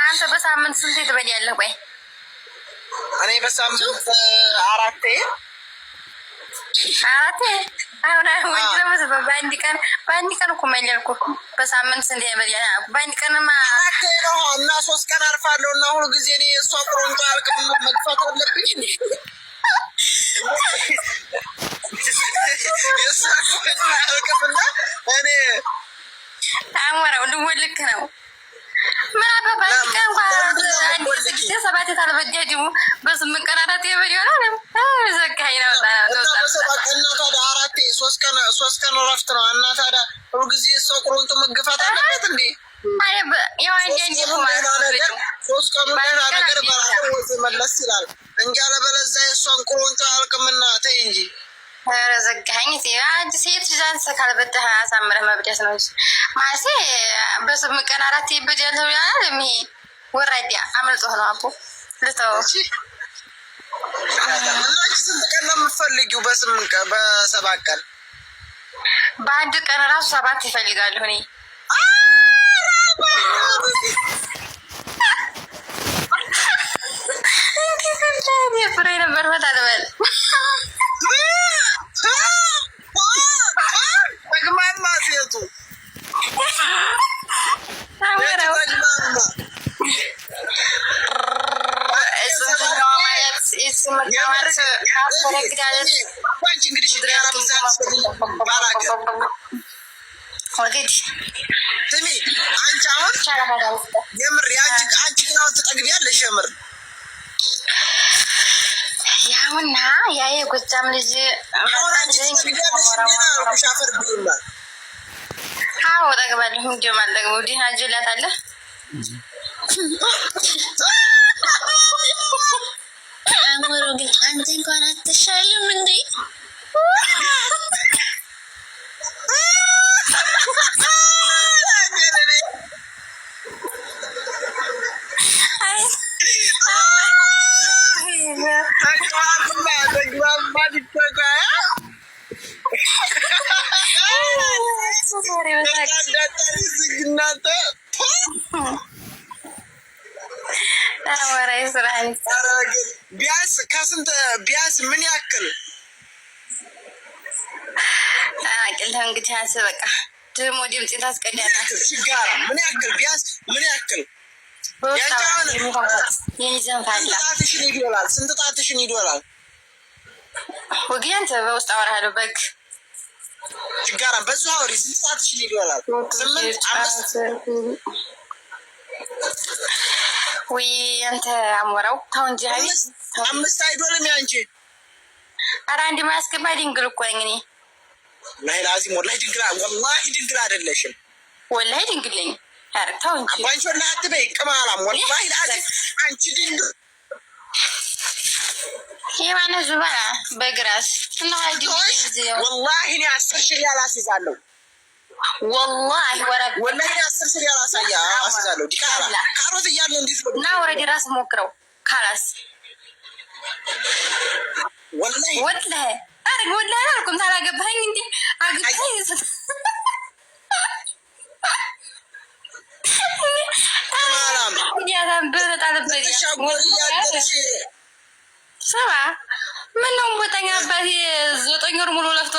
አንተ በሳምንት ስንት ትበላለህ? ቆይ እኔ በሳምንት አራቴ አሁን በአንድ ቀን እኮ መለልኩ። በሳምንት ስንት ይበላል? በአንድ ቀንማ አራቴ ነው እና 3 ቀን አርፋለሁ እና ሁሉ ጊዜ እኔ እሷ ቁርንጦ አልቅም መግፋት አለብኝ። የእሷ ቁርንጦ አልቅምና እኔ ታሞራው ልወልክ ነው። ምን አባባል ቀን አንድ ስድስት ሰባት ታልበጃጅ በስምንት ቀን አራት ይበላል ነው ዘካይ ነው አራቴ 3 ቀን እረፍት ነው እና ታዲያ ሁሉ ጊዜ እሷ ቁርንጦ መግፋት አለበት እንዴ? ያው አንዴ 3 ቀኑ ሌላ ነገር በራሱ ወዝ መለስ ይላል እንጂ አለበለዚያ የእሷን ቁርንጦ አልቅምና ተይ እንጂ። ኧረ ዘጋኸኝ። አንድ ሴት ልጅ ካልበደህ አሳምረህ መብደት ነው እንጂ ማለቴ በስምንት ቀን አራት ይበዳል ተብሏል። ወራዲያ አመልጦህ ነው አቦ ልተው። ስንት ቀን ነው የምትፈልጊው? በ7 ቀን በአንድ ቀን ራሱ 7 ይፈልጋለሁ እኔ ፍሬ ነበር መታልበል ተግማማ ሴቱ ስሚ አንቺ አሁን የምር አንቺ ግን አሁን ትጠግቢያለሽ የምር ያውና ያ የጎጃም ልጅ አዎ ጠግባለሁ። እንዲሁም አልጠግበው ዲና ጅላት አለ አሞሮ ግን አንተ እንኳን አትሻልም እንዴ? ቢያንስ ከስንት ቢያንስ ምን ያክል አቅልህ እንግዲህ አንተ በቃ ደግሞ ድምፅ ታስቀዳለህ። ሲጋራ ምን ያክል ቢያንስ ምን ያክል ስንት ጣትሽን ይዶላል? ወግዬ አንተ በውስጥ አወራለሁ በግ ሲጋራ በዙ አውሪ። ስንት ጣትሽን ይዶላል? 8 5 ወይ አንተ አሞራው ተው እንጂ 5 አይዶልም ያንቺ። ኧረ አንድ ማያስገባ ድንግል እኮ ነኝ እኔ። ላዚም ወላሂ ድንግል አይደለሽም። ወላሂ ድንግል ነኝ። ኧረ ተው እንጂ አባንቺ ወላሂ አትበይ ቅማላም ወላሂ ላዚም አንቺ ድንግል የማነ ዙባና በግራስ እና ወላሂ እኔ 10 ሺህ ሪያል አስይዛለሁ። ወላሂ ወላሂ 10 ሺህ ሪያል አስይዛለሁ። ዲካራ ካሮት እያለ እንዴት ነው እና ወረዲ ራስ ሞክረው ካላስ ወላሂ አረ ወላሂ አልኩም ታላገባኝ እንዴ አግታይ ሰባ ምነው ቦታኛ አባቴ 9 ወር ሙሉ ለፍቶ